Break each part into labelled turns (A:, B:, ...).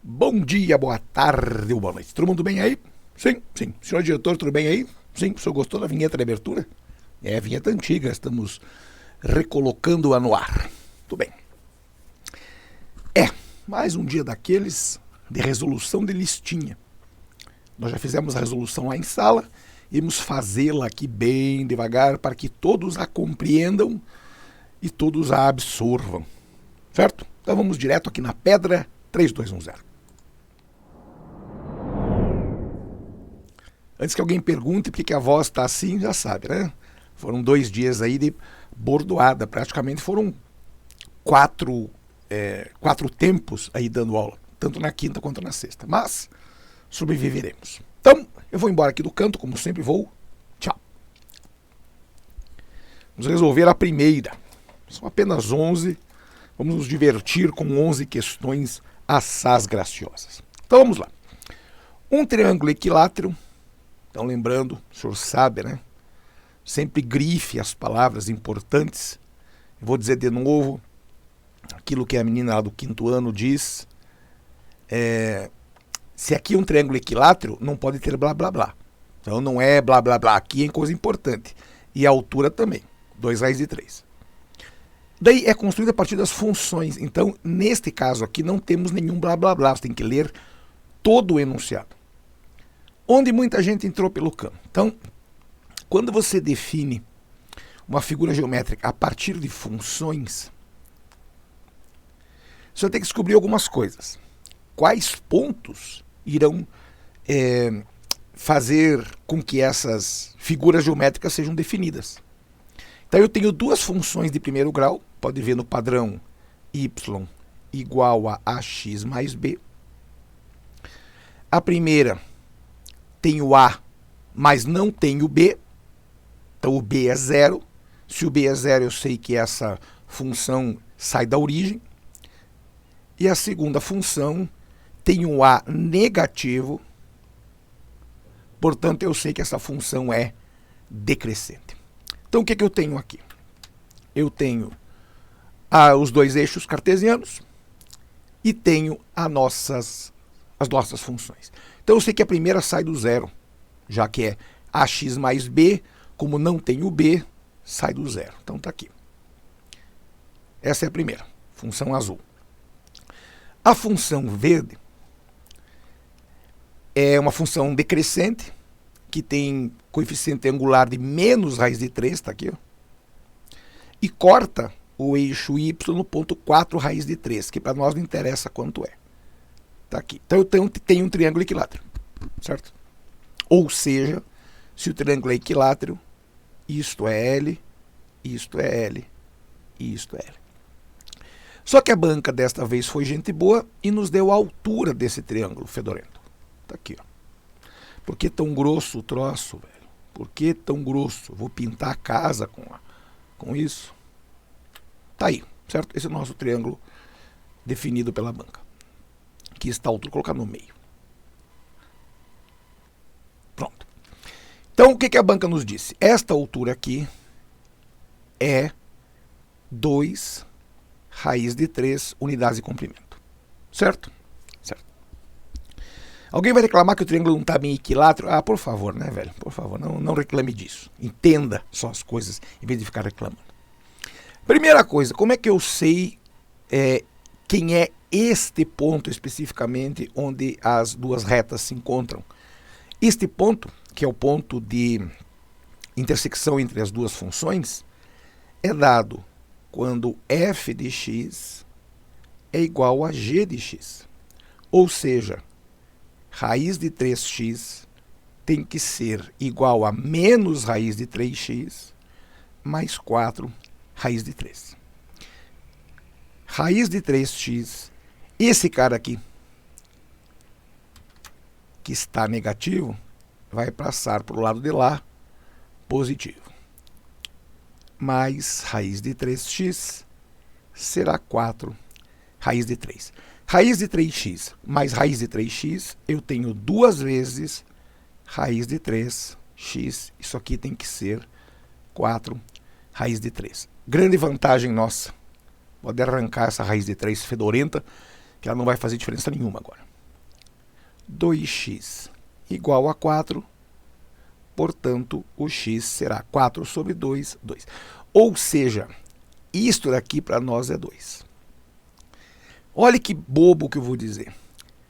A: Bom dia, boa tarde ou boa noite. Todo mundo bem aí? Sim, sim. Senhor diretor, tudo bem aí? Sim, o senhor gostou da vinheta de abertura? É a vinheta antiga, estamos recolocando-a no ar. Tudo bem. Mais um dia daqueles de resolução de listinha. Nós já fizemos a resolução lá em sala, íamos fazê-la aqui bem devagar para que todos a compreendam e todos a absorvam. Certo? Então vamos direto aqui na pedra 3210. Antes que alguém pergunte por que a voz está assim, já sabe, né? Foram 2 dias aí de bordoada, praticamente foram quatro tempos aí dando aula, tanto na quinta quanto na sexta, mas sobreviveremos. Então, eu vou embora aqui do canto, como sempre vou. Tchau. Vamos resolver a primeira. São apenas 11. Vamos nos divertir com 11 questões assaz graciosas. Então vamos lá. Um triângulo equilátero. Então lembrando, o senhor sabe, né? Sempre grife as palavras importantes. Eu vou dizer de novo aquilo que a menina lá do 5º ano diz. Se aqui é um triângulo equilátero, não pode ter blá blá blá. Então não é blá blá blá. Aqui é coisa importante. E a altura também. 2 raízes de 3. Daí é construído a partir das funções. Então, neste caso aqui, não temos nenhum blá blá blá. Você tem que ler todo o enunciado. Onde muita gente entrou pelo cano. Então, quando você define uma figura geométrica a partir de funções, você tem que descobrir algumas coisas. Quais pontos irão fazer com que essas figuras geométricas sejam definidas? Então eu tenho 2 funções de primeiro grau, pode ver no padrão y igual a ax mais b. A primeira tem o a, mas não tem o b, então o b é 0. Se o b é 0, eu sei que essa função sai da origem. E a segunda função tem um a negativo, portanto eu sei que essa função é decrescente. Então o que eu tenho aqui? Eu tenho os 2 eixos cartesianos e tenho as nossas funções. Então eu sei que a primeira sai do zero, já que é ax mais b, como não tem o b, sai do zero. Então está aqui. Essa é a primeira, função azul. A função verde é uma função decrescente, que tem coeficiente angular de menos raiz de 3, está aqui, ó, e corta o eixo y no ponto 4 raiz de 3, que para nós não interessa quanto é. Está aqui. Então eu tenho um triângulo equilátero, certo? Ou seja, se o triângulo é equilátero, isto é L, isto é L, e isto é L. Só que a banca desta vez foi gente boa e nos deu a altura desse triângulo fedorento. Está aqui, ó. Por que tão grosso o troço, velho? Por que tão grosso? Vou pintar a casa com isso. Tá aí, certo? Esse é o nosso triângulo definido pela banca. Aqui está a altura, vou colocar no meio. Pronto. Então, o que a banca nos disse? Esta altura aqui é 2 raiz de 3 unidades de comprimento. Certo? Certo. Alguém vai reclamar que o triângulo não está bem equilátero? Ah, por favor, né, velho? Por favor, não reclame disso. Entenda só as coisas, em vez de ficar reclamando. Primeira coisa, como é que eu sei quem é este ponto especificamente onde as 2 retas se encontram? Este ponto, que é o ponto de intersecção entre as 2 funções, é dado quando f de x é igual a g de x. Ou seja, raiz de 3x tem que ser igual a menos raiz de 3x mais 4 raiz de 3. Raiz de 3x, esse cara aqui, que está negativo, vai passar para o lado de lá, positivo. Mais raiz de 3x será 4 raiz de 3. Raiz de 3x mais raiz de 3x, eu tenho 2 vezes raiz de 3x. Isso aqui tem que ser 4 raiz de 3. Grande vantagem nossa. Pode arrancar essa raiz de 3 fedorenta, que ela não vai fazer diferença nenhuma agora. 2x igual a 4, portanto, o x será 4 sobre 2, 2. Ou seja, isto daqui para nós é 2. Olha que bobo que eu vou dizer.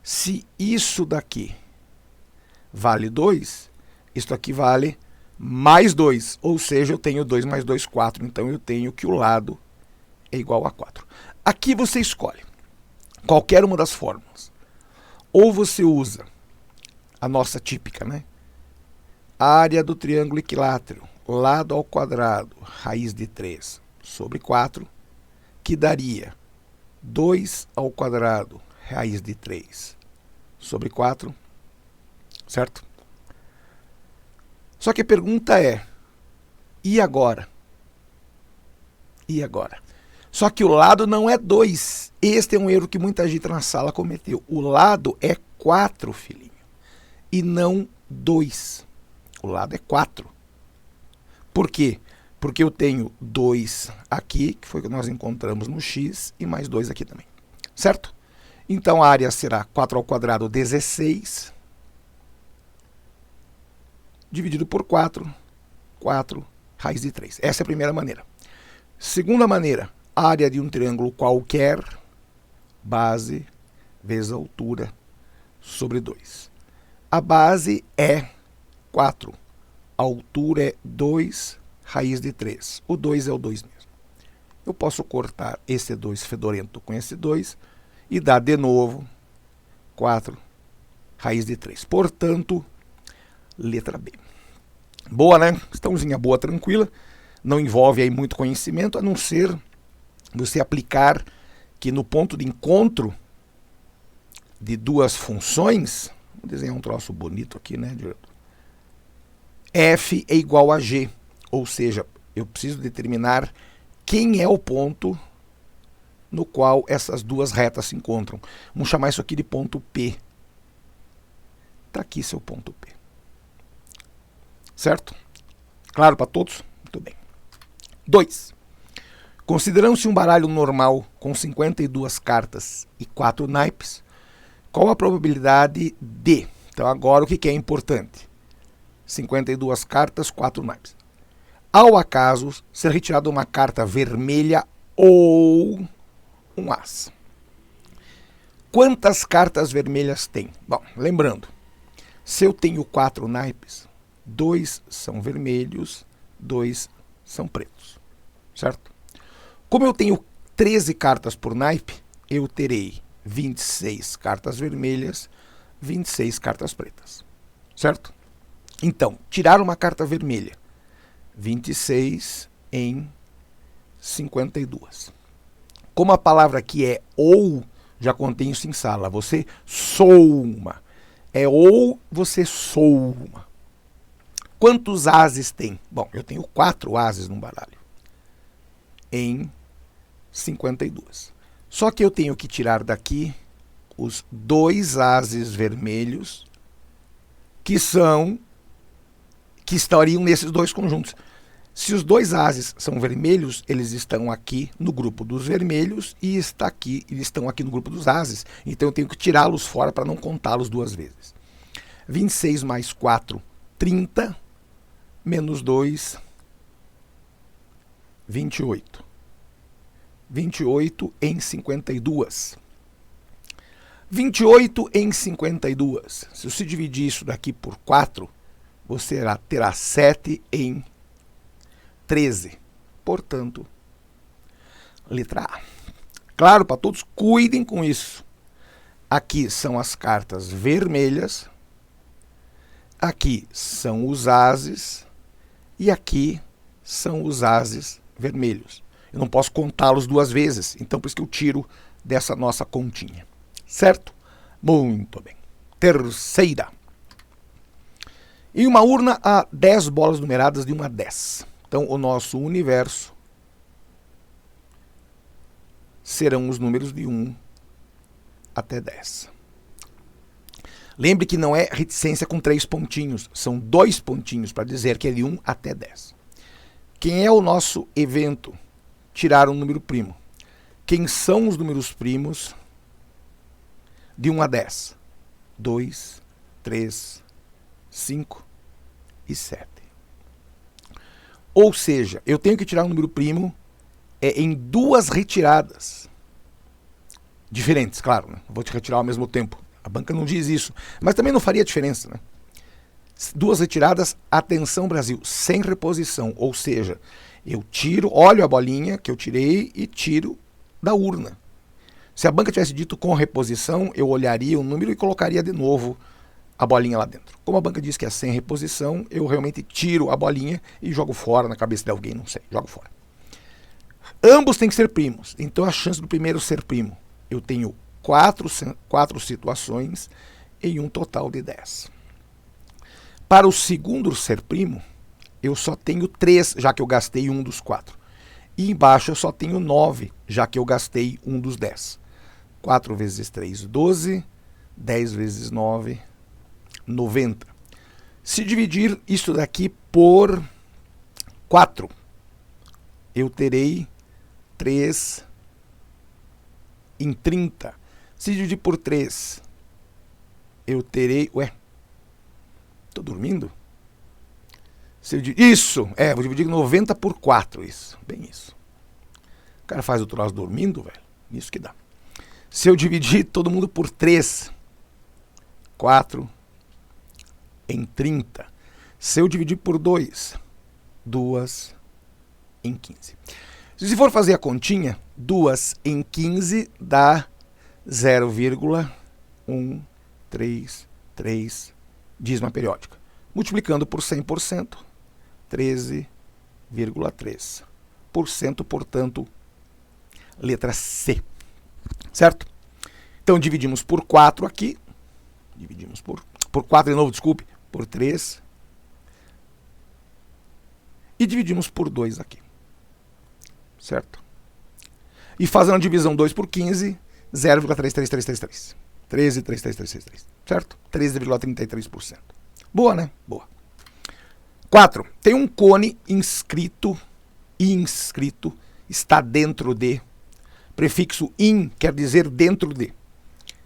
A: Se isso daqui vale 2, isto aqui vale mais 2. Ou seja, eu tenho 2 mais 2, 4. Então, eu tenho que o lado é igual a 4. Aqui você escolhe qualquer uma das fórmulas. Ou você usa a nossa típica, né? Área do triângulo equilátero, lado ao quadrado, raiz de 3 sobre 4, que daria 2 ao quadrado, raiz de 3 sobre 4, certo? Só que a pergunta é, e agora? E agora? Só que o lado não é 2. Este é um erro que muita gente na sala cometeu. O lado é 4, filhinho, e não 2. O lado é 4. Por quê? Porque eu tenho 2 aqui, que foi o que nós encontramos no x, e mais 2 aqui também. Certo? Então, a área será 4 ao quadrado, 16, dividido por 4, 4 raiz de 3. Essa é a primeira maneira. Segunda maneira, área de um triângulo qualquer, base vezes a altura, sobre 2. A base é 4. A altura é 2 raiz de 3. O 2 é o 2 mesmo. Eu posso cortar esse 2 fedorento com esse 2 e dar de novo 4 raiz de 3. Portanto, letra B. Boa, né? Questãozinha boa, tranquila. Não envolve aí muito conhecimento, a não ser você aplicar que no ponto de encontro de duas funções, vou desenhar um troço bonito aqui, né, diretor? F é igual a G, ou seja, eu preciso determinar quem é o ponto no qual essas duas retas se encontram. Vamos chamar isso aqui de ponto P. Está aqui seu ponto P. Certo? Claro para todos? Muito bem. 2. Considerando-se um baralho normal com 52 cartas e 4 naipes, qual a probabilidade de... Então, agora, o que é importante? 52 cartas, 4 naipes. Ao acaso, ser retirada uma carta vermelha ou um as. Quantas cartas vermelhas tem? Bom, lembrando, se eu tenho 4 naipes, 2 são vermelhos, 2 são pretos, certo? Como eu tenho 13 cartas por naipe, eu terei 26 cartas vermelhas, 26 cartas pretas, certo? Então, tirar uma carta vermelha, 26 em 52. Como a palavra aqui é ou, já contém isso em sala, você soma. É ou, você soma. Quantos ases tem? Bom, eu tenho 4 ases no baralho. Em 52. Só que eu tenho que tirar daqui os 2 ases vermelhos que estariam nesses dois conjuntos. Se os 2 ases são vermelhos, eles estão aqui no grupo dos vermelhos e eles estão aqui no grupo dos ases. Então eu tenho que tirá-los fora para não contá-los 2 vezes. 26 mais 4, 30, menos 2, 28. 28 em 52. 28 em 52. Se você dividir isso daqui por 4, você terá 7 em 13. Portanto, letra A. Claro, para todos, cuidem com isso. Aqui são as cartas vermelhas. Aqui são os ases. E aqui são os ases vermelhos. Eu não posso contá-los 2 vezes, então por isso que eu tiro dessa nossa continha. Certo? Muito bem. Terceira. Em uma urna há 10 bolas numeradas de 1 a 10. Então, o nosso universo serão os números de 1 até 10. Lembre que não é reticência com 3 pontinhos, são 2 pontinhos para dizer que é de 1 até 10. Quem é o nosso evento? Tirar um número primo. Quem são os números primos de 1 a 10? 2, 3, 5 e 7. Ou seja, eu tenho que tirar um número primo em duas retiradas diferentes, claro, né? Vou te retirar ao mesmo tempo. A banca não diz isso, mas também não faria diferença, né? Duas retiradas, atenção Brasil, sem reposição, ou seja, eu tiro, olho a bolinha que eu tirei e tiro da urna. Se a banca tivesse dito com reposição, eu olharia o número e colocaria de novo a bolinha lá dentro. Como a banca diz que é sem reposição, eu realmente tiro a bolinha e jogo fora na cabeça de alguém, não sei, jogo fora. Ambos têm que ser primos, então a chance do primeiro ser primo, eu tenho quatro situações em um total de 10. Para o segundo ser primo, eu só tenho 3, já que eu gastei um dos 4. E embaixo eu só tenho 9, já que eu gastei um dos 10. 4 vezes 3, 12. 10 vezes 9, 90. Se dividir isso daqui por 4, eu terei 3 em 30. Se dividir por 3, eu terei... Ué, tô dormindo? Isso, vou dividir 90 por 4, isso, bem isso. O cara faz o troço dormindo, velho, isso que dá. Se eu dividir todo mundo por 3, 4 em 30. Se eu dividir por 2, 2 em 15. Se for fazer a continha, 2 em 15 dá 0,133 dízima periódica. Multiplicando por 100%, 13,3%, portanto, letra C. Certo? Então, dividimos por 4 aqui. Dividimos por 4 de novo, desculpe, por 3. E dividimos por 2 aqui. Certo? E fazendo a divisão 2 por 15, 0,33333. 13,33333. Certo? 13,33%. Boa, né? Boa. 4. Tem um cone inscrito, está dentro de. Prefixo in quer dizer dentro de.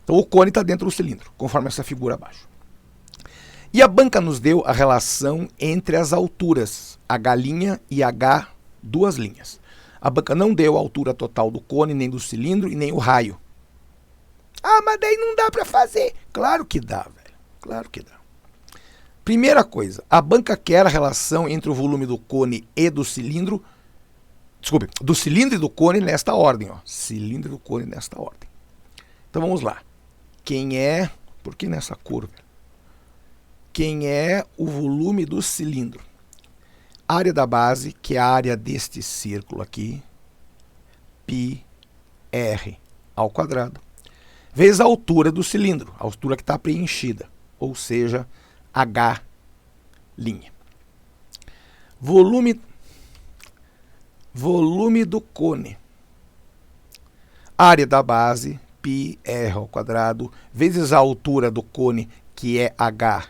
A: Então o cone está dentro do cilindro, conforme essa figura abaixo. E a banca nos deu a relação entre as alturas, H' e H, duas linhas. A banca não deu a altura total do cone, nem do cilindro e nem o raio. Ah, mas daí não dá para fazer. Claro que dá, velho. Claro que dá. Primeira coisa, a banca quer a relação entre o volume do cone e do cilindro. Desculpe, do cilindro e do cone nesta ordem. Ó. Cilindro e do cone nesta ordem. Então vamos lá. Quem é... Por que nessa curva? Quem é o volume do cilindro? Área da base, que é a área deste círculo aqui, πr ao quadrado, vezes a altura do cilindro, a altura que está preenchida, ou seja, H'. Volume do cone. Área da base, πr ao quadrado, vezes a altura do cone, que é H,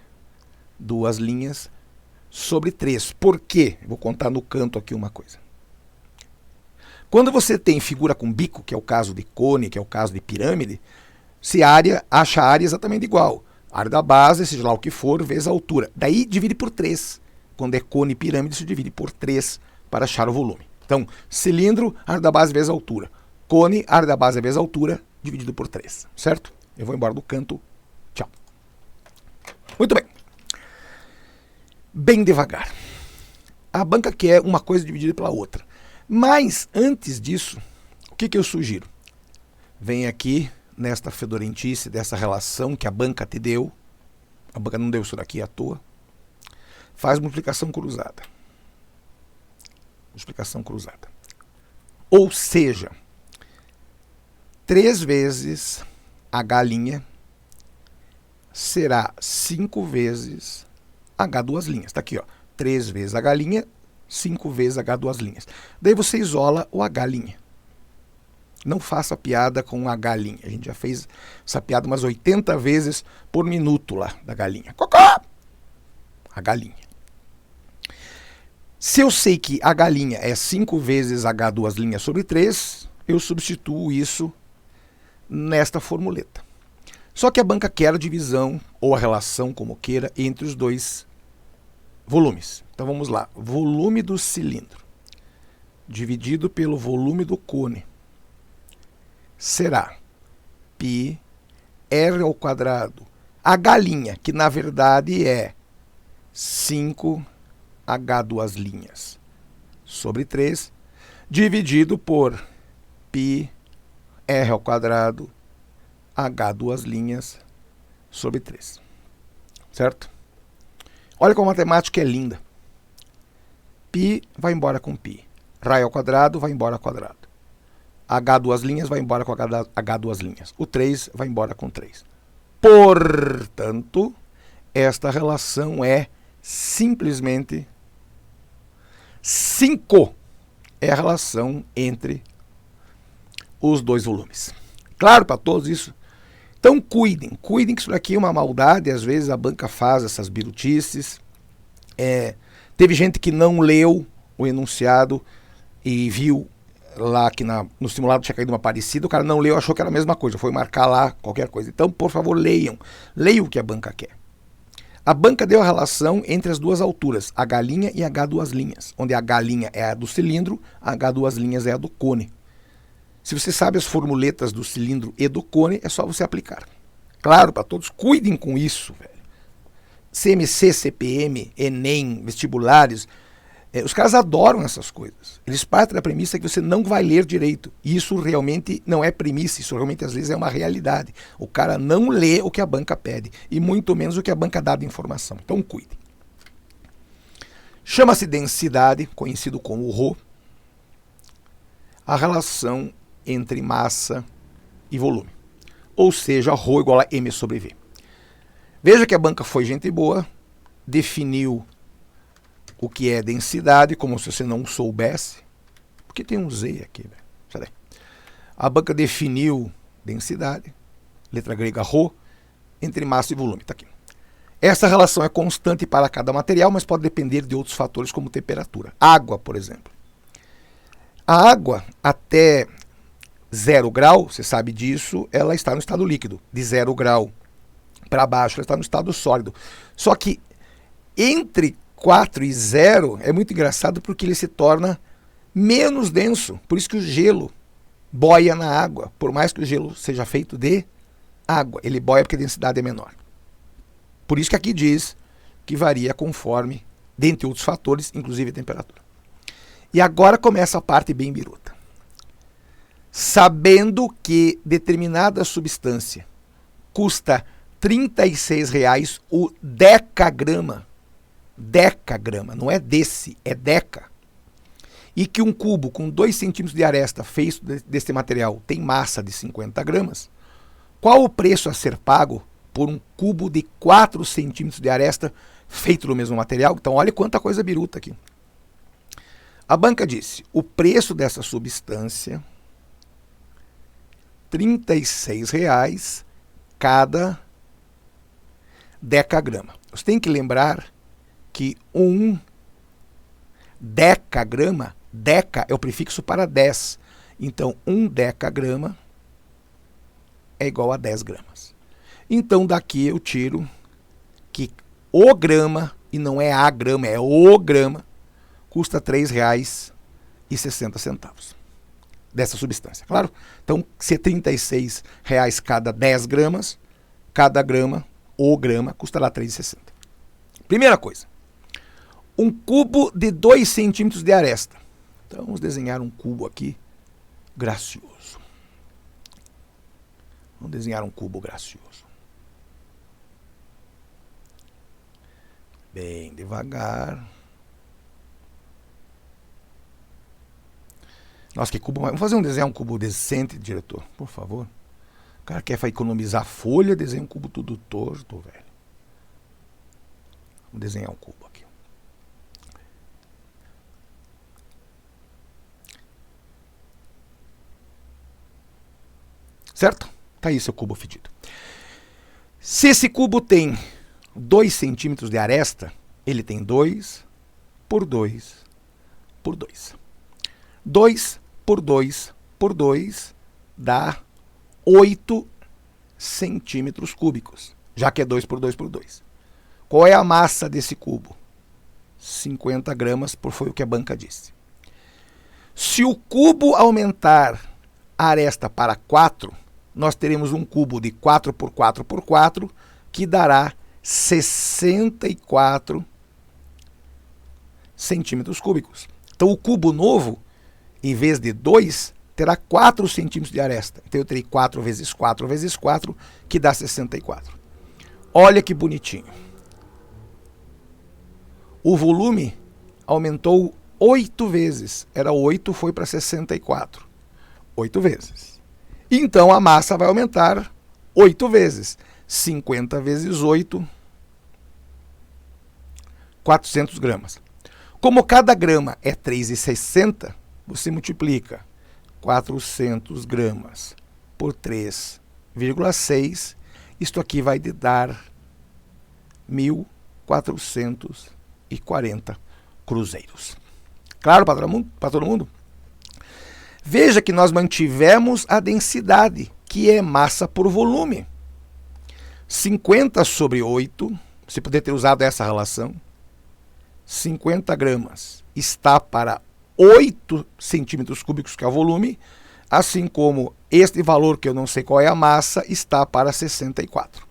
A: duas linhas, sobre 3. Por quê? Vou contar no canto aqui uma coisa. Quando você tem figura com bico, que é o caso de cone, que é o caso de pirâmide, acha a área exatamente igual. A área da base, seja lá o que for, vezes a altura. Daí divide por 3. Quando é cone e pirâmide, se divide por 3 para achar o volume. Então, cilindro, área da base vezes a altura. Cone, área da base vezes a altura, dividido por 3. Certo? Eu vou embora do canto. Tchau. Muito bem. Bem devagar. A banca quer uma coisa dividida pela outra. Mas, antes disso, o que eu sugiro? Vem aqui, nesta fedorentice, dessa relação que a banca te deu. A banca não deu isso daqui à toa. Faz multiplicação cruzada. Multiplicação cruzada. Ou seja, 3 vezes H' será 5 vezes H duas linhas. Está aqui, ó. 3 vezes H', 5 vezes H duas linhas. Daí você isola o H'. Não faça piada com H'. A gente já fez essa piada umas 80 vezes por minuto lá da galinha. Cocó! H'. Se eu sei que H' é 5 vezes H duas linhas sobre 3, eu substituo isso nesta formuleta. Só que a banca quer a divisão, ou a relação, como queira, entre os dois volumes. Então vamos lá. Volume do cilindro dividido pelo volume do cone será π r ao quadrado. A galinha, que na verdade é 5h duas linhas sobre 3, dividido por π r ao quadrado h duas linhas sobre 3. Certo? Olha como a matemática é linda. π vai embora com π. Raio ao quadrado vai embora ao quadrado. H duas linhas vai embora com H duas linhas. O 3 vai embora com 3. Portanto, esta relação é simplesmente 5. É a relação entre os dois volumes. Claro para todos isso? Então cuidem que isso daqui é uma maldade. Às vezes a banca faz essas birutices. Teve gente que não leu o enunciado e viu lá que no simulado tinha caído uma parecida, o cara não leu, achou que era a mesma coisa, foi marcar lá qualquer coisa. Então, por favor, leiam o que a banca quer. A banca deu a relação entre as duas alturas, a galinha e H duas linhas, onde a galinha é a do cilindro, a H duas linhas é a do cone. Se você sabe as formuletas do cilindro e do cone, é só você aplicar. Claro, para todos, cuidem com isso, velho. CMC, CPM, Enem, vestibulares, os caras adoram essas coisas. Eles partem da premissa que você não vai ler direito. E isso realmente não é premissa, isso realmente às vezes é uma realidade. O cara não lê o que a banca pede, e muito menos o que a banca dá de informação. Então cuide. Chama-se densidade, conhecido como ρ, a relação entre massa e volume. Ou seja, ρ igual a m sobre v. Veja que a banca foi gente boa, definiu o que é densidade, como se você não soubesse. Porque tem um Z aqui, velho. A banca definiu densidade, letra grega ρ, entre massa e volume. Tá aqui. Essa relação é constante para cada material, mas pode depender de outros fatores como temperatura. Água, por exemplo. A água até 0 grau, você sabe disso, ela está no estado líquido. De 0 grau para baixo, ela está no estado sólido. Só que entre 4 e 0 é muito engraçado porque ele se torna menos denso. Por isso que o gelo boia na água. Por mais que o gelo seja feito de água, ele boia porque a densidade é menor. Por isso que aqui diz que varia conforme, dentre outros fatores, inclusive a temperatura. E agora começa a parte bem biruta. Sabendo que determinada substância custa R$36 o decagrama, não é desse, é deca. E que um cubo com 2 centímetros de aresta feito desse material tem massa de 50 gramas, qual o preço a ser pago por um cubo de 4 centímetros de aresta feito do mesmo material? Então olha quanta coisa biruta aqui. A banca disse, o preço dessa substância, R$36 cada decagrama. Você tem que lembrar que um decagrama, deca é o prefixo para 10. Então, 1 decagrama é igual a 10 gramas. Então, daqui eu tiro que o grama, e não é a grama, é o grama, custa R$3,60 dessa substância. Claro? Então, se é R$36 cada 10 gramas, cada grama, o grama, custará R$3,60. Primeira coisa. Um cubo de 2 centímetros de aresta. Então, vamos desenhar um cubo aqui gracioso. Vamos desenhar um cubo gracioso. Bem devagar. Nossa, que cubo. Vamos fazer desenhar um cubo decente, diretor, por favor. O cara quer economizar folha, desenha um cubo tudo torto, velho. Vamos desenhar um cubo aqui. Certo? Tá aí seu cubo fedido. Se esse cubo tem 2 centímetros de aresta, ele tem 2 por 2 por 2. 2 por 2 por 2 dá 8 centímetros cúbicos, já que é 2 por 2 por 2. Qual é a massa desse cubo? 50 gramas, foi o que a banca disse. Se o cubo aumentar a aresta para 4, nós teremos um cubo de 4 por 4 por 4, que dará 64 centímetros cúbicos. Então o cubo novo, em vez de 2, terá 4 centímetros de aresta. Então eu terei 4 vezes 4 vezes 4, que dá 64. Olha que bonitinho. O volume aumentou 8 vezes. Era 8, foi para 64. 8 vezes. Então a massa vai aumentar 8 vezes. 50 vezes 8, 400 gramas. Como cada grama é 3,60, você multiplica 400 gramas por 3,6. Isto aqui vai te dar 1.440 cruzeiros. Claro para todo mundo? Veja que nós mantivemos a densidade, que é massa por volume. 50 sobre 8, você poderia ter usado essa relação. 50 gramas está para 8 centímetros cúbicos, que é o volume, assim como este valor, que eu não sei qual é a massa, está para 64.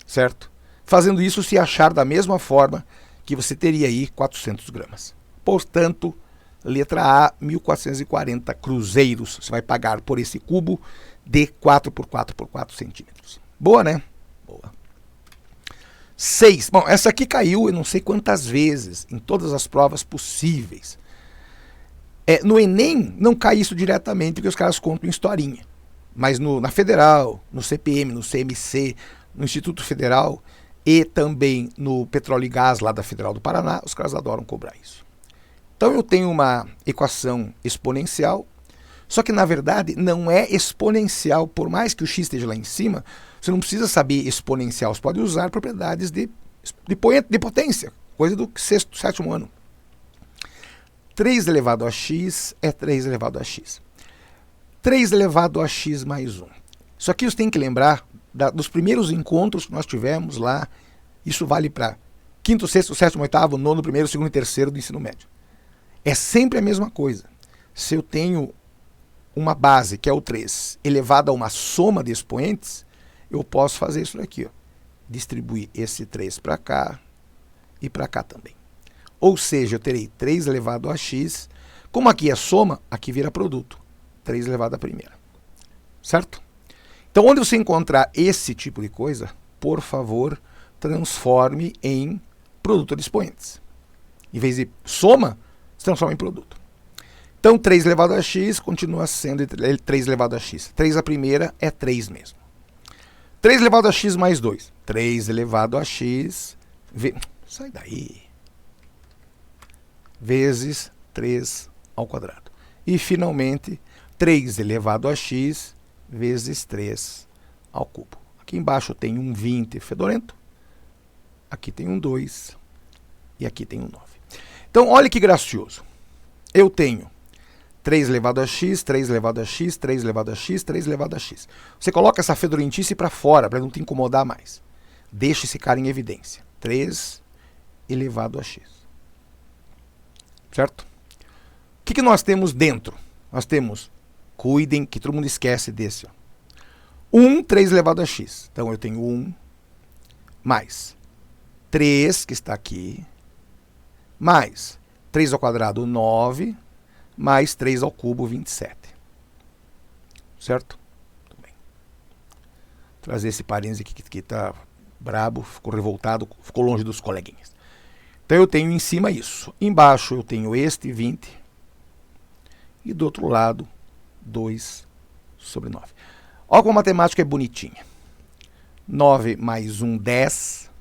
A: Certo? Fazendo isso, se achar da mesma forma que você teria aí 400 gramas. Portanto, letra A, 1.440 cruzeiros você vai pagar por esse cubo de 4 por 4 por 4 centímetros. Boa, né? Boa. 6. Bom, essa aqui caiu eu não sei quantas vezes, em todas as provas possíveis. No Enem não cai isso diretamente, porque os caras contam historinha. Mas na Federal, no CPM, no CMC, no Instituto Federal e também no Petróleo e Gás lá da Federal do Paraná, os caras adoram cobrar isso. Então eu tenho uma equação exponencial, só que na verdade não é exponencial, por mais que o x esteja lá em cima, você não precisa saber exponencial, você pode usar propriedades de potência, coisa do sexto, sétimo ano. 3 elevado a x é 3 elevado a x. 3 elevado a x mais 1. Isso aqui você tem que lembrar dos primeiros encontros que nós tivemos lá. Isso vale para quinto, sexto, sétimo, oitavo, nono, primeiro, segundo e terceiro do ensino médio. É sempre a mesma coisa. Se eu tenho uma base, que é o 3, elevado a uma soma de expoentes, eu posso fazer isso daqui, ó. Distribuir esse 3 para cá e para cá também. Ou seja, eu terei 3 elevado a x. Como aqui é soma, aqui vira produto. 3 elevado a primeira. Certo? Então, onde você encontrar esse tipo de coisa, por favor, transforme em produto de expoentes. Em vez de soma, se transforma em produto. Então, 3 elevado a x continua sendo 3 elevado a x. 3 a primeira é 3 mesmo. 3 elevado a x mais 2. 3 elevado a x... Sai daí. Vezes 3 ao quadrado. E, finalmente, 3 elevado a x vezes 3 ao cubo. Aqui embaixo tem um 20 fedorento. Aqui tem um 2. E aqui tem um 9. Então, olha que gracioso. Eu tenho 3 elevado a x, 3 elevado a x, 3 elevado a x, 3 elevado a x. Você coloca essa fedorentice para fora, para não te incomodar mais. Deixa esse cara em evidência. 3 elevado a x. Certo? O que nós temos dentro? Nós temos, cuidem que todo mundo esquece desse. 3 elevado a x. Então eu tenho 1 mais 3, que está aqui, mais 3 ao quadrado, 9, mais 3 ao cubo, 27. Certo? Muito bem. Trazer esse parênteses aqui que está brabo, ficou revoltado, ficou longe dos coleguinhas. Então eu tenho em cima isso. Embaixo eu tenho este 20. E do outro lado, 2 sobre 9. Olha como a matemática é bonitinha. 9 mais 1, 10.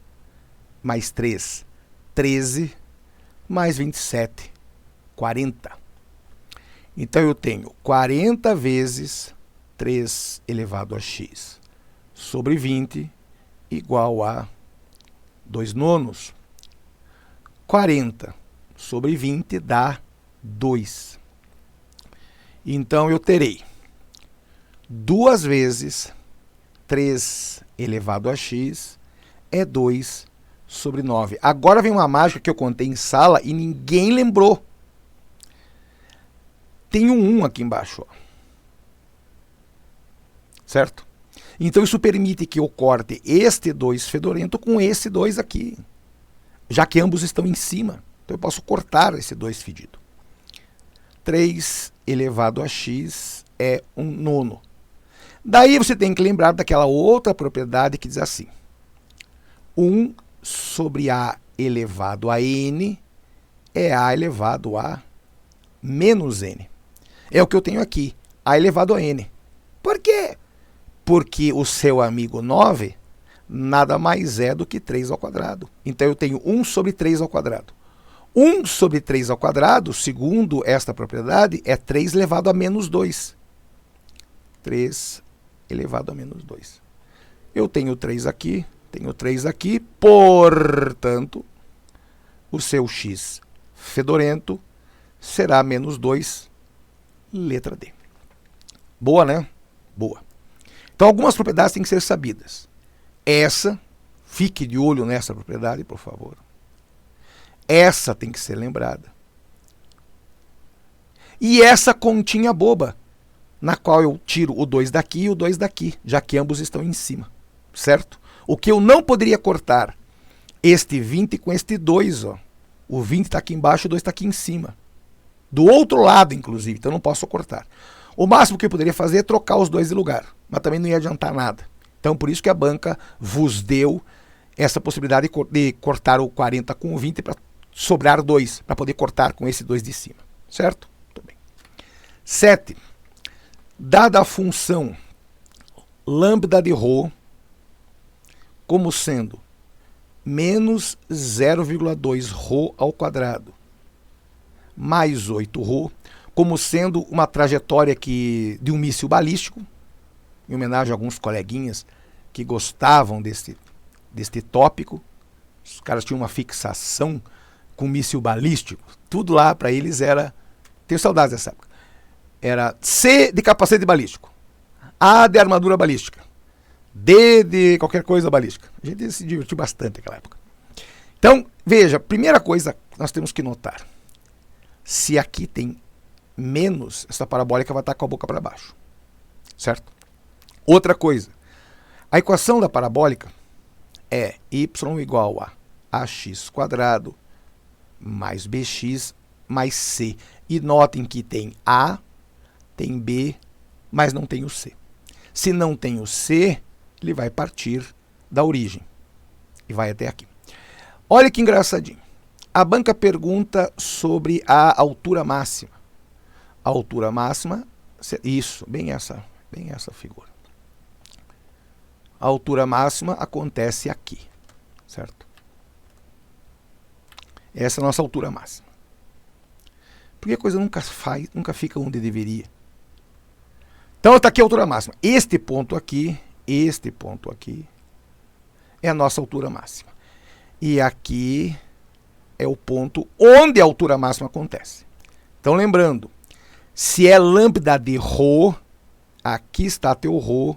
A: Mais 3, 13. Mais 27, 40. Então eu tenho 40 vezes 3 elevado a x sobre 20 igual a 2 nonos. 40 sobre 20 dá 2. Então eu terei 2 vezes 3 elevado a x é 2 sobre 9. Agora vem uma mágica que eu contei em sala e ninguém lembrou. Tem um 1 aqui embaixo, ó. Certo? Então isso permite que eu corte este 2 fedorento com esse 2 aqui, já que ambos estão em cima. Então eu posso cortar esse 2 fedido. 3 elevado a x é 1/9. Daí você tem que lembrar daquela outra propriedade que diz assim: 1 sobre a elevado a n é a elevado a menos n. É o que eu tenho aqui, a elevado a n. Por quê? Porque o seu amigo 9 nada mais é do que 3 ao quadrado. Então eu tenho 1 sobre 3 ao quadrado. 1 sobre 3 ao quadrado, segundo esta propriedade, é 3 elevado a menos 2. 3 elevado a menos 2. Eu tenho 3 aqui, portanto, o seu x fedorento será menos 2, letra D. Boa, né? Boa. Então, algumas propriedades têm que ser sabidas. Essa, fique de olho nessa propriedade, por favor. Essa tem que ser lembrada. E essa continha boba, na qual eu tiro o 2 daqui e o 2 daqui, já que ambos estão em cima, certo? O que eu não poderia cortar, este 20 com este 2, ó. O 20 está aqui embaixo, o 2 está aqui em cima. Do outro lado, inclusive, então eu não posso cortar. O máximo que eu poderia fazer é trocar os dois de lugar, mas também não ia adiantar nada. Então, por isso que a banca vos deu essa possibilidade de cortar o 40 com o 20 para sobrar 2, para poder cortar com esse 2 de cima, certo? Muito bem. 7. Dada a função lambda de ρ como sendo menos 0,2 ρ ao quadrado mais 8 ρ, como sendo uma trajetória de um míssil balístico, em homenagem a alguns coleguinhas que gostavam deste tópico. Os caras tinham uma fixação com míssil balístico. Tudo lá para eles era... Tenho saudades dessa época. Era C de capacete balístico, A de armadura balística, D de qualquer coisa balística. A gente se divertiu bastante naquela época. Então, veja, primeira coisa que nós temos que notar. Se aqui tem menos, essa parabólica vai estar com a boca para baixo. Certo? Outra coisa. A equação da parabólica é y igual a ax² mais bx mais c. E notem que tem a, tem b, mas não tem o c. Se não tem o c, ele vai partir da origem e vai até aqui. Olha que engraçadinho. A banca pergunta sobre a altura máxima. A altura máxima, isso, bem essa figura. A altura máxima acontece aqui, certo? Essa é a nossa altura máxima. Porque a coisa nunca fica onde deveria. Então está aqui a altura máxima. Este ponto aqui é a nossa altura máxima. E aqui é o ponto onde a altura máxima acontece. Então lembrando, se é lambda de ρ, aqui está teu ρ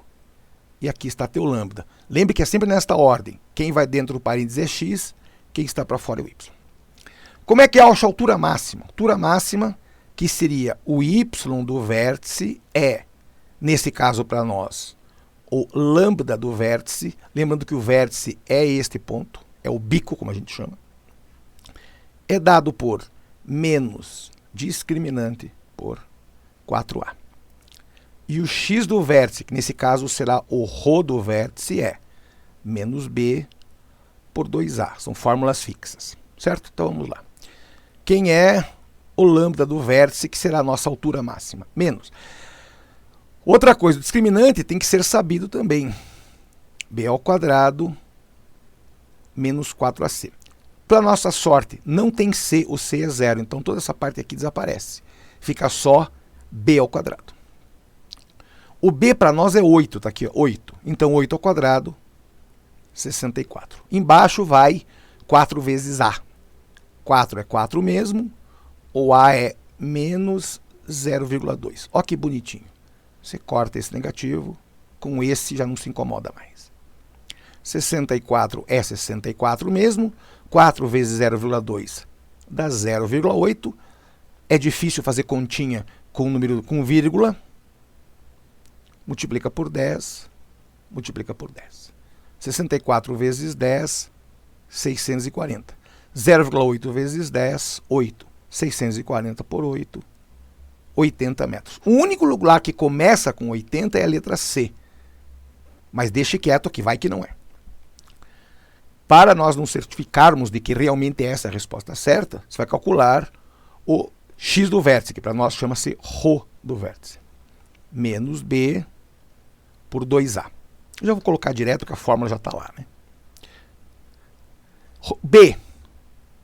A: e aqui está teu lambda. Lembre que é sempre nesta ordem. Quem vai dentro do parênteses é x, quem está para fora é o y. Como é que eu acho a altura máxima? Altura máxima, que seria o y do vértice, é, nesse caso para nós, o lambda do vértice. Lembrando que o vértice é este ponto, é o bico, como a gente chama. É dado por menos discriminante por 4a. E o x do vértice, que nesse caso será o ρ do vértice, é menos b por 2a. São fórmulas fixas, certo? Então vamos lá. Quem é o lambda do vértice, que será a nossa altura máxima? Menos. Outra coisa, o discriminante tem que ser sabido também. b² menos 4ac. Para nossa sorte, não tem c, o c é zero, então toda essa parte aqui desaparece. Fica só b². O b para nós é 8, está aqui, ó, 8. Então 8², 64. Embaixo vai 4 vezes a. 4 é 4 mesmo, ou a é menos 0,2. Olha que bonitinho. Você corta esse negativo, com esse já não se incomoda mais. 64 é 64 mesmo. 4 vezes 0,2 dá 0,8. É difícil fazer continha com número com vírgula. Multiplica por 10. Multiplica por 10. 64 vezes 10, 640. 0,8 vezes 10, 8. 640 por 8, 80 metros. O único lugar que começa com 80 é a letra C. Mas deixe quieto que vai que não é. Para nós nos certificarmos de que realmente essa é a resposta certa, você vai calcular o x do vértice, que para nós chama-se ρ do vértice. Menos B por 2A. Eu já vou colocar direto que a fórmula já está lá, né? B,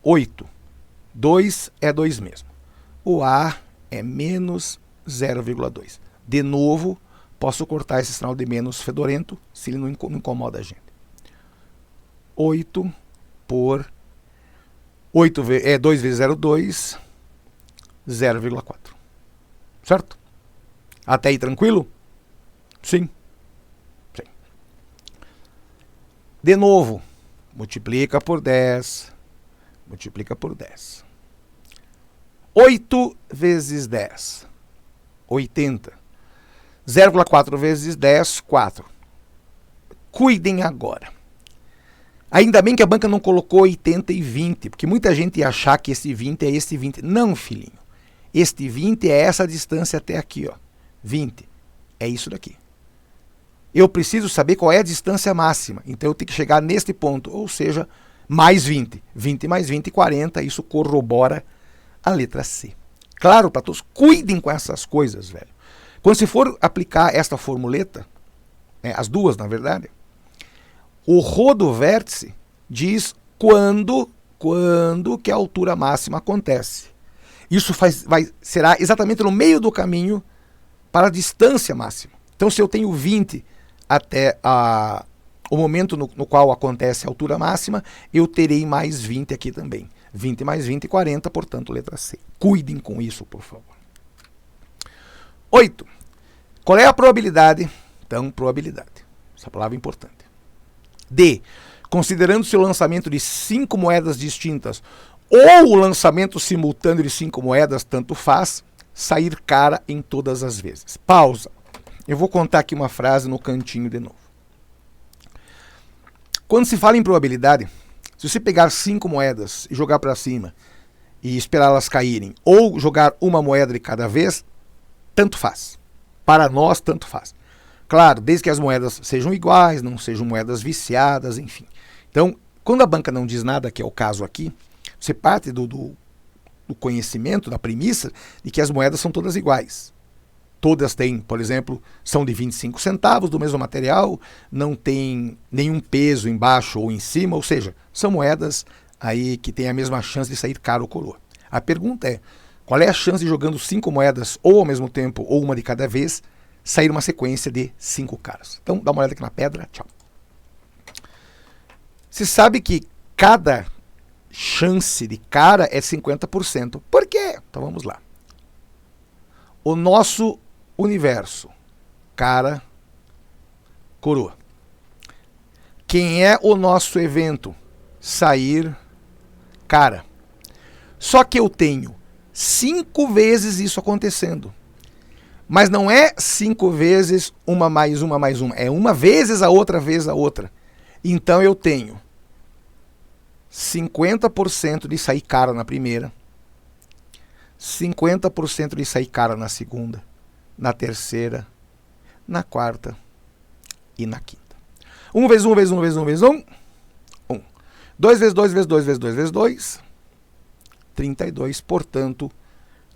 A: 8. 2 é 2 mesmo. O A é menos 0,2. De novo, posso cortar esse sinal de menos fedorento, se ele não incomoda a gente. 8 por 2 vezes 0,2, 0,4. Certo? Até aí tranquilo? Sim. Sim. De novo, multiplica por 10. Multiplica por 10. 8 vezes 10, 80. 0,4 vezes 10, 4. Cuidem agora. Ainda bem que a banca não colocou 80 e 20, porque muita gente ia achar que esse 20 é esse 20. Não, filhinho. Este 20 é essa distância até aqui, ó. 20. É isso daqui. Eu preciso saber qual é a distância máxima. Então eu tenho que chegar neste ponto, ou seja, mais 20. 20 mais 20, 40. Isso corrobora a letra C. Claro, para todos, cuidem com essas coisas, velho. Quando se for aplicar esta formuleta, as duas, na verdade, o ρ do vértice diz quando que a altura máxima acontece. Isso será exatamente no meio do caminho para a distância máxima. Então, se eu tenho 20 até o momento no qual acontece a altura máxima, eu terei mais 20 aqui também. 20 mais 20, 40, portanto, letra C. Cuidem com isso, por favor. 8. Qual é a probabilidade? Então, probabilidade. Essa palavra é importante. D. Considerando-se o lançamento de 5 moedas distintas ou o lançamento simultâneo de 5 moedas, tanto faz, sair cara em todas as vezes. Pausa. Eu vou contar aqui uma frase no cantinho de novo. Quando se fala em probabilidade, se você pegar 5 moedas e jogar para cima e esperar elas caírem, ou jogar uma moeda de cada vez, tanto faz. Para nós, tanto faz. Claro, desde que as moedas sejam iguais, não sejam moedas viciadas, enfim. Então, quando a banca não diz nada, que é o caso aqui, você parte do conhecimento, da premissa, de que as moedas são todas iguais. Todas têm, por exemplo, são de 25 centavos do mesmo material, não tem nenhum peso embaixo ou em cima, ou seja, são moedas aí que têm a mesma chance de sair caro ou coroa. A pergunta é, qual é a chance de jogando 5 moedas ou ao mesmo tempo ou uma de cada vez, sair uma sequência de 5 caras? Então, dá uma olhada aqui na pedra, tchau. Você sabe que cada chance de cara é 50%. Por quê? Então vamos lá. O nosso universo, cara, coroa. Quem é o nosso evento? Sair, cara. Só que eu tenho 5 vezes isso acontecendo. Mas não é 5 vezes uma mais uma mais uma. É uma vezes a outra vez a outra. Então eu tenho 50% de sair cara na primeira, 50% de sair cara na segunda, na terceira, na quarta e na quinta. 1 vezes 1 vezes 1 vezes 1 vezes 1, 1. 2 vezes 2 vezes 2 vezes 2 vezes 2, 32, portanto,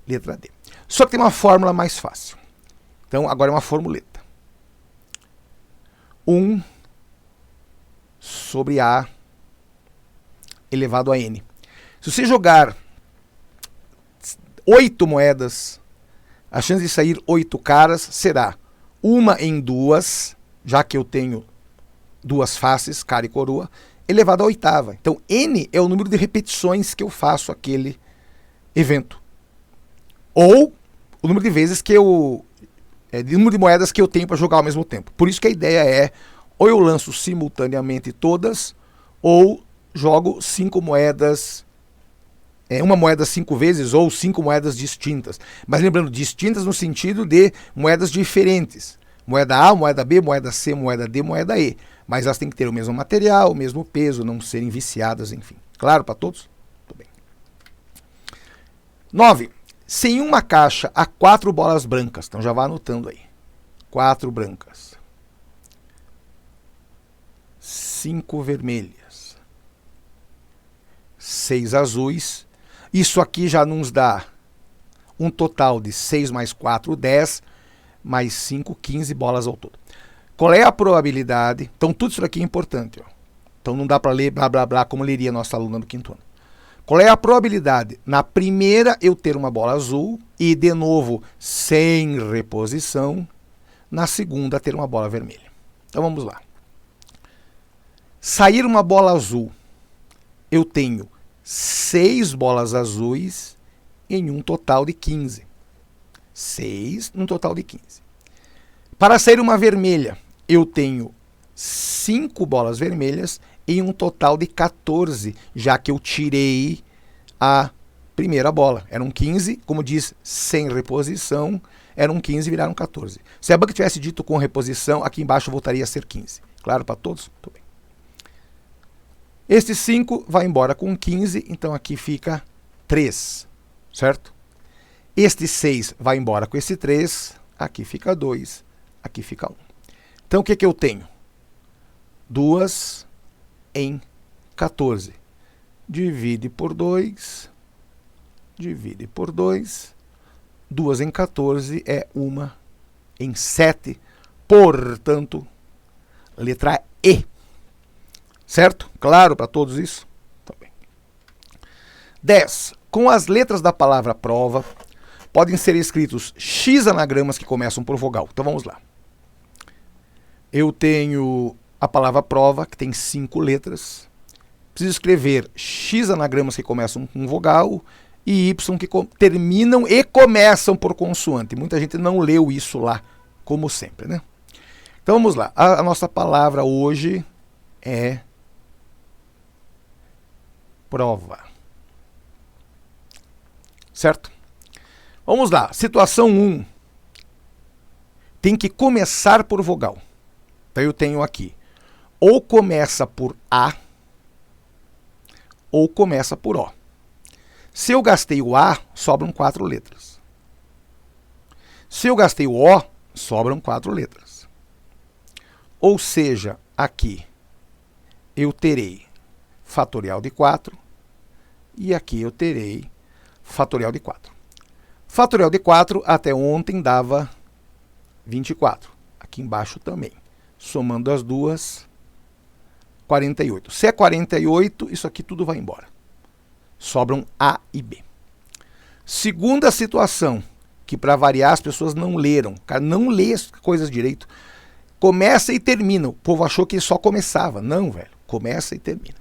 A: letra D. Só que tem uma fórmula mais fácil. Então, agora é uma formuleta. 1 sobre A elevado a N. Se você jogar 8 moedas, a chance de sair 8 caras será 1 em 2, já que eu tenho 2 faces, cara e coroa, elevado à 8ª. Então, N é o número de repetições que eu faço aquele evento. Ou o número de vezes que eu de número de moedas que eu tenho para jogar ao mesmo tempo. Por isso que a ideia é, ou eu lanço simultaneamente todas, ou jogo 5 moedas, uma moeda 5 vezes, ou 5 moedas distintas. Mas lembrando, distintas no sentido de moedas diferentes. Moeda A, moeda B, moeda C, moeda D, moeda E. Mas elas têm que ter o mesmo material, o mesmo peso, não serem viciadas, enfim. Claro para todos? Tudo bem. 9. Se em uma caixa há 4 bolas brancas, então já vá anotando aí. 4 brancas. 5 vermelhas. 6 azuis. Isso aqui já nos dá um total de 6 mais 4, 10, mais 5, 15 bolas ao todo. Qual é a probabilidade? Então tudo isso aqui é importante. Ó. Então não dá para ler blá blá blá como leria nossa aluna do quinto ano. Qual é a probabilidade? Na primeira eu ter uma bola azul e, de novo, sem reposição. Na segunda, ter uma bola vermelha. Então vamos lá. Sair uma bola azul, eu tenho 6 bolas azuis em um total de 15. 6 num total de 15. Para sair uma vermelha, eu tenho 5 bolas vermelhas em um total de 14, já que eu tirei a primeira bola. Eram 15, como diz, sem reposição, eram 15 e viraram 14. Se a banca tivesse dito com reposição, aqui embaixo voltaria a ser 15. Claro para todos? Muito bem. Este 5 vai embora com 15, então aqui fica 3, certo? Este 6 vai embora com esse 3, aqui fica 2, aqui fica 1. Então o que eu tenho? 2 em 14. Divide por 2. Divide por 2. 2 em 14 é 1 em 7. Portanto, letra E. Certo? Claro para todos isso? Tá bem. 10. Com as letras da palavra prova, podem ser escritos X anagramas que começam por vogal. Então vamos lá. Eu tenho a palavra prova, que tem 5 letras. Preciso escrever X anagramas que começam com vogal e Y que terminam e começam por consoante. Muita gente não leu isso lá, como sempre, né? Então vamos lá. A nossa palavra hoje é prova. Certo? Vamos lá. Situação 1. Tem que começar por vogal. Então eu tenho aqui. Ou começa por A, ou começa por O. Se eu gastei o A, sobram 4 letras. Se eu gastei o O, sobram 4 letras. Ou seja, aqui eu terei fatorial de 4 e aqui eu terei fatorial de 4. Fatorial de 4 até ontem dava 24. Aqui embaixo também. Somando as duas, 48. Se é 48, isso aqui tudo vai embora. Sobram A e B. Segunda situação, que para variar as pessoas não leram. O cara não lê as coisas direito. Começa e termina. O povo achou que só começava. Não, velho. Começa e termina.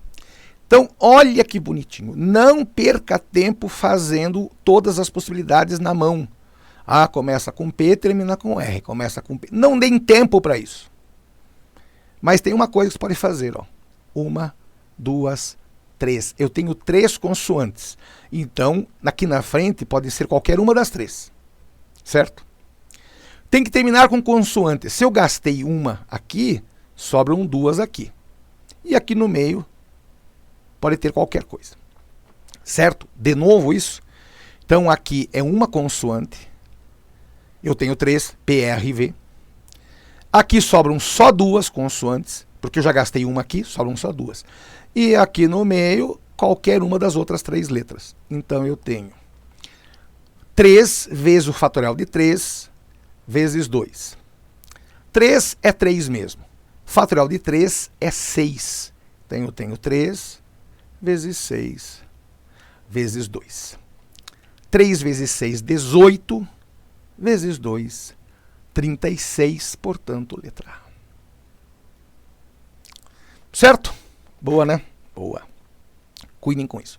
A: Então, olha que bonitinho. Não perca tempo fazendo todas as possibilidades na mão. Ah, começa com P, termina com R. Começa com P. Não deem tempo para isso. Mas tem uma coisa que você pode fazer. Ó. 1, 2, 3. Eu tenho 3 consoantes. Então, aqui na frente pode ser qualquer uma das 3. Certo? Tem que terminar com consoante. Se eu gastei uma aqui, sobram 2 aqui. E aqui no meio pode ter qualquer coisa. Certo? De novo isso. Então aqui é uma consoante. Eu tenho 3, P, R e V. Aqui sobram só 2 consoantes, porque eu já gastei uma aqui, sobram só 2. E aqui no meio, qualquer uma das outras 3 letras. Então eu tenho 3 vezes o fatorial de 3, vezes 2. 3 é 3 mesmo. Fatorial de 3 é 6. Então eu tenho 3 vezes 6 vezes 2. 3 vezes 6, 18, vezes 2, 36, portanto, letra A. Certo? Boa, né? Boa. Cuidem com isso.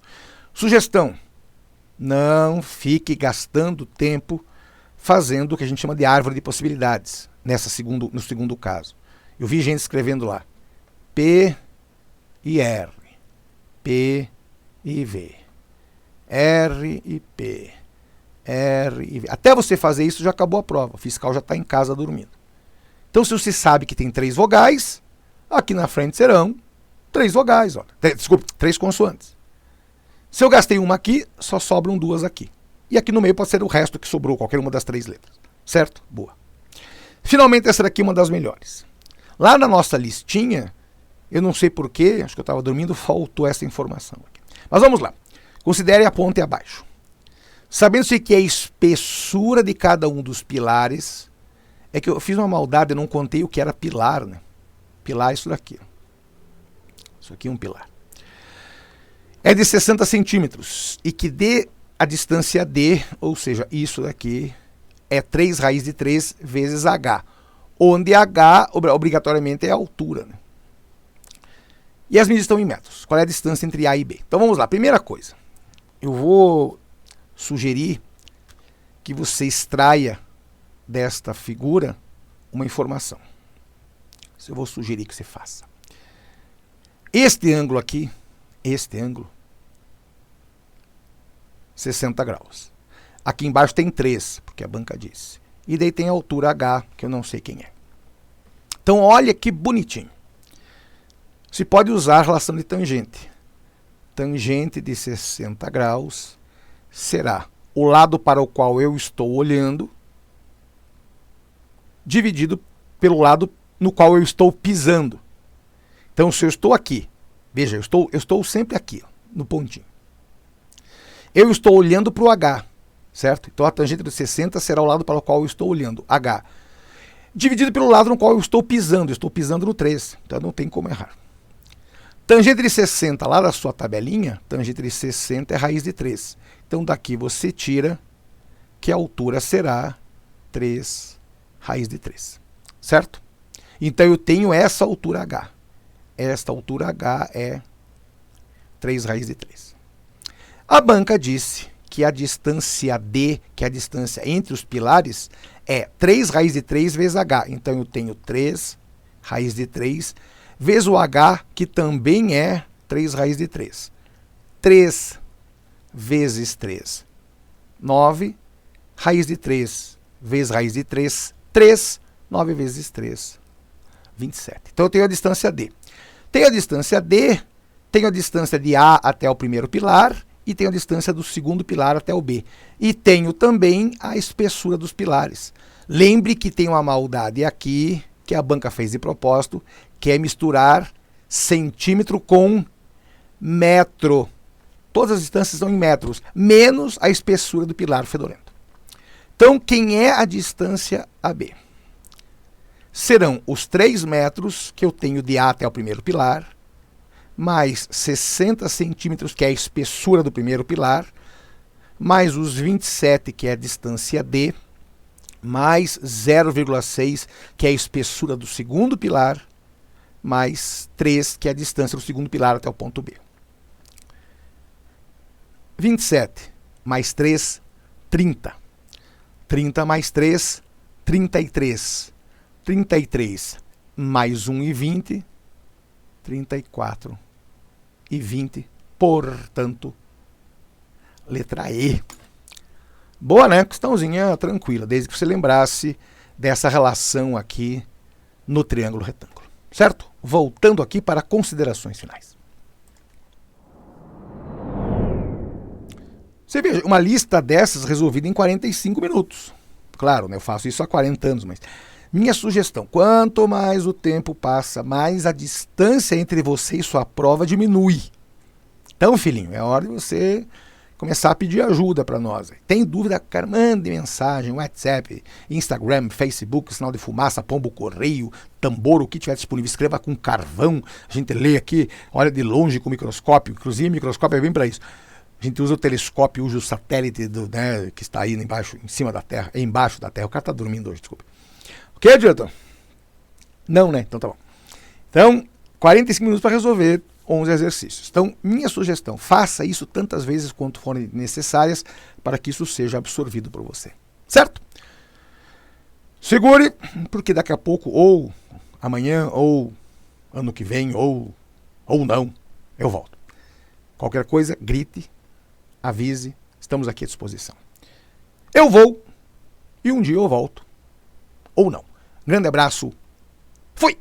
A: Sugestão: não fique gastando tempo fazendo o que a gente chama de árvore de possibilidades, no segundo caso. Eu vi gente escrevendo lá, P e R, P e V, R e P, R e V. Até você fazer isso já acabou a prova, o fiscal já está em casa dormindo. Então se você sabe que tem 3 vogais, aqui na frente serão 3 vogais, olha. Desculpa, 3 consoantes. Se eu gastei uma aqui, só sobram 2 aqui. E aqui no meio pode ser o resto que sobrou, qualquer uma das 3 letras. Certo? Boa. Finalmente, essa daqui é uma das melhores. Lá na nossa listinha, eu não sei porquê, acho que eu estava dormindo, faltou essa informação aqui. Mas vamos lá. Considere a ponte abaixo. Sabendo-se que é a espessura de cada um dos pilares, é que eu fiz uma maldade, eu não contei o que era pilar, né? Pilar é isso daqui. Isso aqui é um pilar. É de 60 centímetros e que dê a distância D, ou seja, isso daqui é 3 raiz de 3 vezes H, onde H obrigatoriamente é a altura, né? E as medidas estão em metros. Qual é a distância entre A e B? Então vamos lá. Primeira coisa, eu vou sugerir que você extraia desta figura uma informação. Isso eu vou sugerir que você faça. Este ângulo aqui, 60 graus. Aqui embaixo tem 3, porque a banca disse. E daí tem a altura H, que eu não sei quem é. Então olha que bonitinho. Se pode usar a relação de tangente. Tangente de 60 graus será o lado para o qual eu estou olhando dividido pelo lado no qual eu estou pisando. Então, se eu estou aqui, veja, eu estou sempre aqui, ó, no pontinho. Eu estou olhando para o H, certo? Então, a tangente de 60 será o lado para o qual eu estou olhando, H. Dividido pelo lado no qual eu estou pisando no 3, então não tem como errar. Tangente de 60, lá da sua tabelinha, tangente de 60 é raiz de 3. Então, daqui você tira que a altura será 3 raiz de 3, certo? Então, eu tenho essa altura H. Esta altura H é 3 raiz de 3. A banca disse que a distância D, que é a distância entre os pilares, é 3 raiz de 3 vezes H. Então, eu tenho 3 raiz de 3 vezes o H, que também é 3 raiz de 3. 3 vezes 3, 9. Raiz de 3 vezes raiz de 3, 3. 9 vezes 3, 27. Então, eu tenho a distância D. Tenho a distância D, tenho a distância de A até o primeiro pilar e tenho a distância do segundo pilar até o B. E tenho também a espessura dos pilares. Lembre que tem uma maldade aqui, que a banca fez de propósito, que é misturar centímetro com metro. Todas as distâncias estão em metros, menos a espessura do pilar fedorento. Então, quem é a distância AB? Serão os 3 metros que eu tenho de A até o primeiro pilar, mais 60 centímetros, que é a espessura do primeiro pilar, mais os 27, que é a distância D, mais 0,6, que é a espessura do segundo pilar, mais 3, que é a distância do segundo pilar até o ponto B. 27 mais 3, 30. 30 mais 3, 33. 33 mais 1 e 20, 34 e 20, portanto, letra E. Boa, né? Questãozinha tranquila, desde que você lembrasse dessa relação aqui no triângulo retângulo, certo? Voltando aqui para considerações finais. Você veja, uma lista dessas resolvida em 45 minutos. Claro, né, eu faço isso há 40 anos, mas minha sugestão, quanto mais o tempo passa, mais a distância entre você e sua prova diminui. Então, filhinho, é hora de você começar a pedir ajuda para nós. Tem dúvida, cara, mande mensagem, WhatsApp, Instagram, Facebook, sinal de fumaça, pombo correio, tambor, o que tiver disponível. Escreva com carvão, a gente lê aqui, olha de longe com microscópio, inclusive microscópio é bem para isso. A gente usa o telescópio, usa o satélite né, que está aí embaixo, em cima da Terra, embaixo da Terra. O cara está dormindo hoje, desculpa. Ok, diretor? Não, né? Então tá bom. Então, 45 minutos para resolver 11 exercícios. Então, minha sugestão, faça isso tantas vezes quanto forem necessárias para que isso seja absorvido por você. Certo? Segure, porque daqui a pouco, ou amanhã, ou ano que vem, ou não, eu volto. Qualquer coisa, grite, avise, estamos aqui à disposição. Eu vou, e um dia eu volto, ou não. Grande abraço, fui!